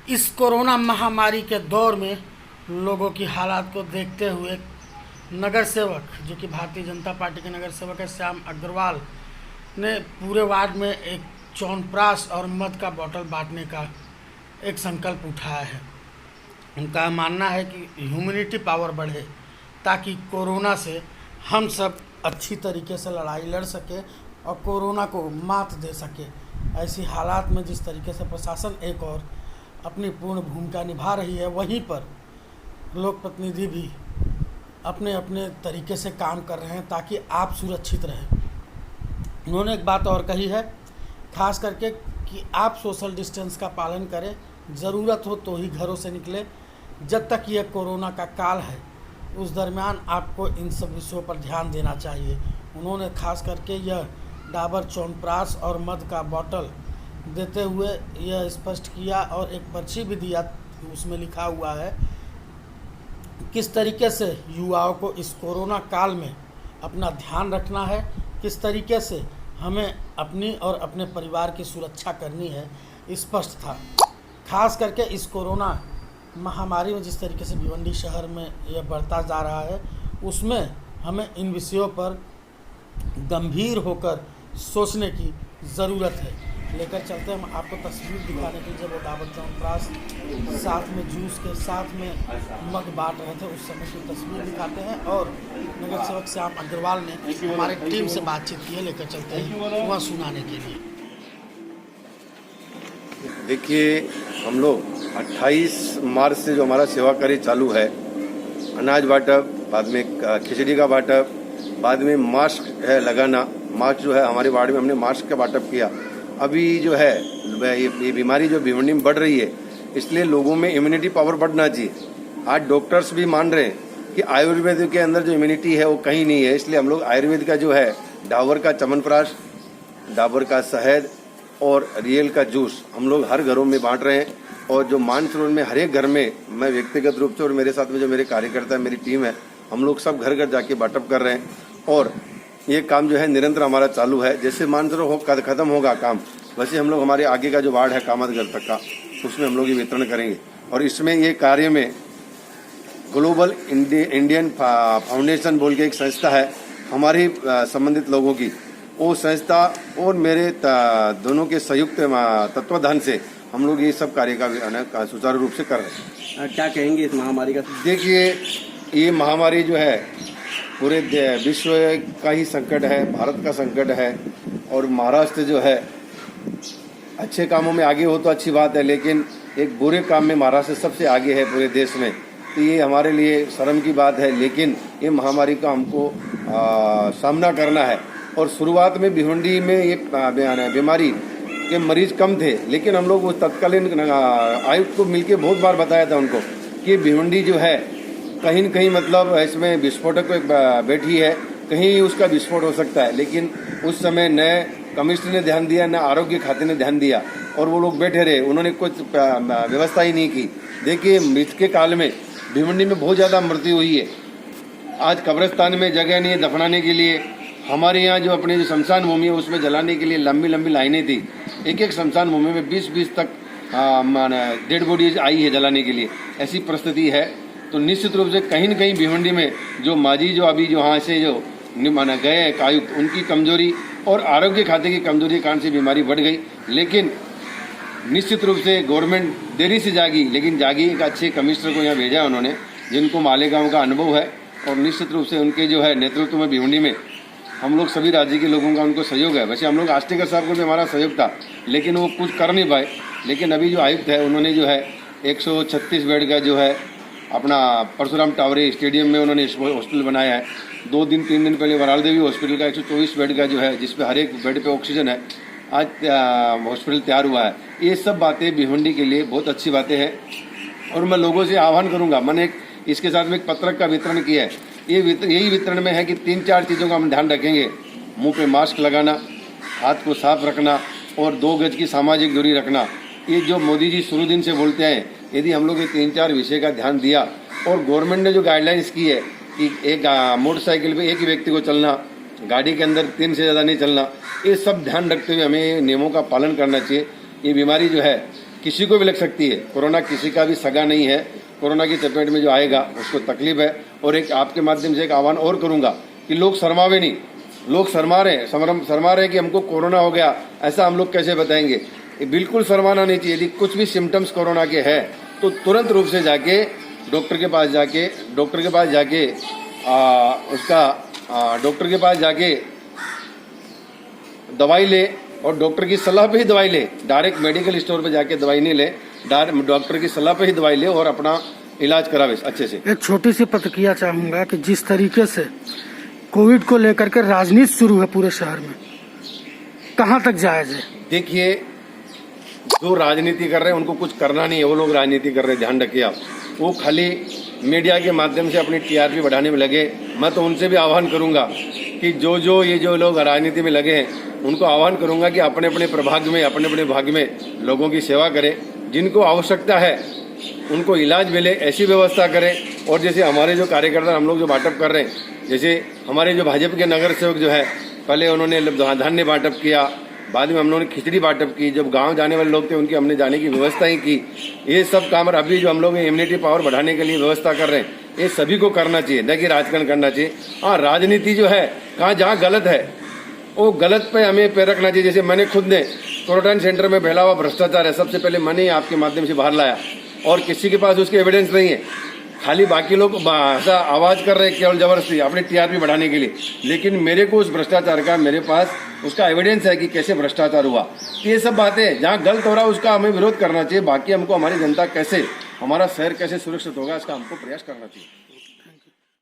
इस कोरोना महामारी के दौर में लोगों की हालात को देखते हुए नगर सेवक, जो कि भारतीय जनता पार्टी के नगर सेवक है, श्याम अग्रवाल ने पूरे वार्ड में एक च्यवनप्राश और मद का बोतल बांटने का एक संकल्प उठाया है। उनका मानना है कि ह्यूमैनिटी पावर बढ़े ताकि कोरोना से हम सब अच्छी तरीके से लड़ाई लड़ सके और कोरोना को मात दे सके। ऐसी हालात में जिस तरीके से प्रशासन एक और अपनी पूर्ण भूमिका निभा रही है, वहीं पर लोक प्रतिनिधि भी अपने अपने तरीके से काम कर रहे हैं ताकि आप सुरक्षित रहें। उन्होंने एक बात और कही है, खास करके कि आप सोशल डिस्टेंस का पालन करें, ज़रूरत हो तो ही घरों से निकलें। जब तक यह कोरोना का काल है उस दरमियान आपको इन सब विषयों पर ध्यान देना चाहिए। उन्होंने खास करके यह डाबर च्यवनप्राश और मद का बोतल देते हुए यह स्पष्ट किया और एक पर्ची भी दिया, उसमें लिखा हुआ है किस तरीके से युवाओं को इस कोरोना काल में अपना ध्यान रखना है, किस तरीके से हमें अपनी और अपने परिवार की सुरक्षा करनी है, स्पष्ट था। खास करके इस कोरोना महामारी में जिस तरीके से भिवंडी शहर में यह बढ़ता जा रहा है, उसमें हमें इन विषयों पर गंभीर होकर सोचने की ज़रूरत है। लेकर चलते हम आपको तस्वीर दिखाने के लिए, जब वो डाबर च्यवनप्राश साथ में जूस के साथ में मग बांट रहे थे, उस समय की तस्वीर दिखाते हैं और नगर सेवक श्याम अग्रवाल ने हमारे टीम से बातचीत की है। लेकर चलते हैं वहाँ सुनाने के लिए। देखिए, हम लोग 28 मार्च से जो हमारा सेवा कार्य चालू है, अनाज बांटप, बाद में खिचड़ी का बांटप, बाद में मास्क है लगाना। मास्क जो है हमारे वार्ड में हमने मास्क का बांटप किया। अभी जो है ये बीमारी जो भिवंडी में बढ़ रही है, इसलिए लोगों में इम्यूनिटी पावर बढ़ना चाहिए। आज डॉक्टर्स भी मान रहे हैं कि आयुर्वेद के अंदर जो इम्यूनिटी है वो कहीं नहीं है, इसलिए हम लोग आयुर्वेद का जो है डाबर का च्यवनप्राश, डाबर का शहद और रियल का जूस हम लोग हर घरों में बांट रहे हैं। और जो मानसरोवर में हर एक घर में मैं व्यक्तिगत रूप से और मेरे साथ में जो मेरे कार्यकर्ता है, मेरी टीम है, हम लोग सब घर घर जाके बांटअप कर रहे हैं और ये काम जो है निरंतर हमारा चालू है। जैसे मानसरोवर खत्म होगा काम, वैसे हम लोग हमारे आगे का जो वार्ड है कामतगढ़ तक का, उसमें हम लोग ये वितरण करेंगे। और इसमें ये कार्य में ग्लोबल इंडियन फाउंडेशन बोल के एक संस्था है हमारी संबंधित लोगों की, वो संस्था और मेरे दोनों के संयुक्त तत्वाधान से हम लोग ये सब कार्य का सुचारू रूप से कर रहे हैं। क्या कहेंगे इस महामारी का? देखिए, ये महामारी जो है पूरे विश्व का ही संकट है, भारत का संकट है। और महाराष्ट्र जो है अच्छे कामों में आगे हो तो अच्छी बात है, लेकिन एक बुरे काम में महाराष्ट्र सबसे आगे है पूरे देश में। तो ये हमारे लिए शर्म की बात है, लेकिन ये महामारी का हमको सामना करना है। और शुरुआत में भिवंडी में ये बीमारी के मरीज कम थे, लेकिन हम लोग उस तत्कालीन आयुक्त को मिलकर बहुत बार बताया था उनको कि भिवंडी जो है कहीं न कहीं मतलब इसमें विस्फोटक बैठी है, कहीं उसका विस्फोट हो सकता है। लेकिन उस समय न कमिश्नर ने ध्यान दिया, न आरोग्य खाते ने ध्यान दिया और वो लोग बैठे रहे, उन्होंने कुछ व्यवस्था ही नहीं की। देखिए, मृत्यु के काल में भिवंडी में बहुत ज़्यादा मृत्यु हुई है। आज कब्रिस्तान में जगह नहीं है दफनाने के लिए। हमारे यहाँ जो अपने जो शमशान भूमि है उसमें जलाने के लिए लंबी लंबी लाइनें थी। एक एक शमशान भूमि में 20-20 तक डेड बॉडीज आई है जलाने के लिए, ऐसी परिस्थिति है। तो निश्चित रूप से कहीं न कहीं भिवंडी में जो माजी जो अभी जो यहाँ से जो गए हैं आयुक्त, उनकी कमजोरी और आरोग्य खाते की कमजोरी के कारण से बीमारी बढ़ गई। लेकिन निश्चित रूप से गवर्नमेंट देरी से जागी, लेकिन जागी। एक अच्छे कमिश्नर को यहाँ भेजा उन्होंने, जिनको मालेगांव का अनुभव है और निश्चित रूप से उनके जो है नेतृत्व में भिवंडी में हम लोग सभी राज्य के लोगों का उनको सहयोग है। वैसे हम लोग आष्टेकर साहब को भी हमारा सहयोग था, लेकिन वो कुछ कर नहीं पाए। लेकिन अभी जो आयुक्त है उन्होंने जो है 136 बेड का जो है अपना परशुराम टावरे स्टेडियम में उन्होंने हॉस्पिटल बनाया है। 2-3 दिन पहले वराल देवी हॉस्पिटल का 124 बेड का जो है, जिसपे हर एक बेड पे ऑक्सीजन है, आज हॉस्पिटल तैयार हुआ है। ये सब बातें भिवंडी के लिए बहुत अच्छी बातें हैं और मैं लोगों से आह्वान करूंगा। मैंने इसके साथ में एक पत्रक का वितरण किया है। यही वितरण में है कि 3-4 चीज़ों का हम ध्यान रखेंगे। मुंह पे मास्क लगाना, हाथ को साफ रखना और 2 गज की सामाजिक दूरी रखना। ये जो मोदी जी शुरू दिन से बोलते हैं, यदि हम लोग ये 3-4 विषय का ध्यान दिया और गवर्नमेंट ने जो गाइडलाइंस की है कि एक मोटरसाइकिल पे एक ही व्यक्ति को चलना, गाड़ी के अंदर 3 से ज़्यादा नहीं चलना, ये सब ध्यान रखते हुए हमें नियमों का पालन करना चाहिए। ये बीमारी जो है किसी को भी लग सकती है। कोरोना किसी का भी सगा नहीं है। कोरोना की चपेट में जो आएगा उसको तकलीफ है। और एक आपके माध्यम से एक आह्वान और करूंगा कि लोग शर्मावे नहीं। लोग शर्मा रहे हैं कि हमको कोरोना हो गया, ऐसा हम लोग कैसे बताएंगे। ये बिल्कुल शर्माना नहीं चाहिए। यदि कुछ भी सिम्टम्स कोरोना के हैं तो तुरंत रूप से जाके डॉक्टर के पास जाके दवाई ले, और डॉक्टर की सलाह पे ही दवाई ले। डायरेक्ट मेडिकल स्टोर पे जाके दवाई नहीं ले, डायरेक्ट डॉक्टर की सलाह पे ही दवाई ले और अपना इलाज करावे अच्छे से। एक छोटी सी प्रतिक्रिया चाहूंगा कि जिस तरीके से कोविड को लेकर के राजनीति शुरू है पूरे शहर में, कहां तक जायज है? देखिए, जो राजनीति कर रहे हैं उनको कुछ करना नहीं है। वो लोग राजनीति कर रहे हैं, ध्यान रखिए आप। वो खाली मीडिया के माध्यम से अपनी टीआरपी बढ़ाने में लगे। मैं तो उनसे भी आह्वान करूंगा कि जो लोग राजनीति में लगे हैं उनको आह्वान करूंगा कि अपने अपने प्रभाग में, अपने अपने भाग में लोगों की सेवा करें। जिनको आवश्यकता है उनको इलाज मिले, ऐसी व्यवस्था करें। और जैसे हमारे जो कार्यकर्ता हम लोग जो बांटअप कर रहे हैं, जैसे हमारे जो भाजपा के नगर सेवक जो है, पहले उन्होंने धान्य बांटअप किया, बाद में हम लोगों ने खिचड़ी बांटअप की। जब गांव जाने वाले लोग थे उनकी हमने जाने की व्यवस्था ही की। ये सब काम अभी जो हम लोग इम्यूनिटी पावर बढ़ाने के लिए व्यवस्था कर रहे हैं, ये सभी को करना चाहिए, न कि राजकारण करना चाहिए। हाँ, राजनीति जो है जहाँ गलत है वो गलत पे हमें पैर रखना चाहिए। जैसे मैंने खुद ने क्वारंटाइन सेंटर में फैला हुआ भ्रष्टाचार है, सबसे पहले मैंने ही आपके माध्यम से बाहर लाया, और किसी के पास उसके एविडेंस नहीं है। खाली बाकी लोग ऐसा आवाज कर रहे हैं केवल जबरदस्ती अपनी टीआरपी बढ़ाने के लिए, लेकिन मेरे को उस भ्रष्टाचार का, मेरे पास उसका एविडेंस है कि कैसे भ्रष्टाचार हुआ। तो ये सब बातें जहाँ गलत हो रहा है उसका हमें विरोध करना चाहिए। बाकी हमको हमारी जनता कैसे, हमारा शहर कैसे सुरक्षित होगा, इसका हमको प्रयास करना चाहिए।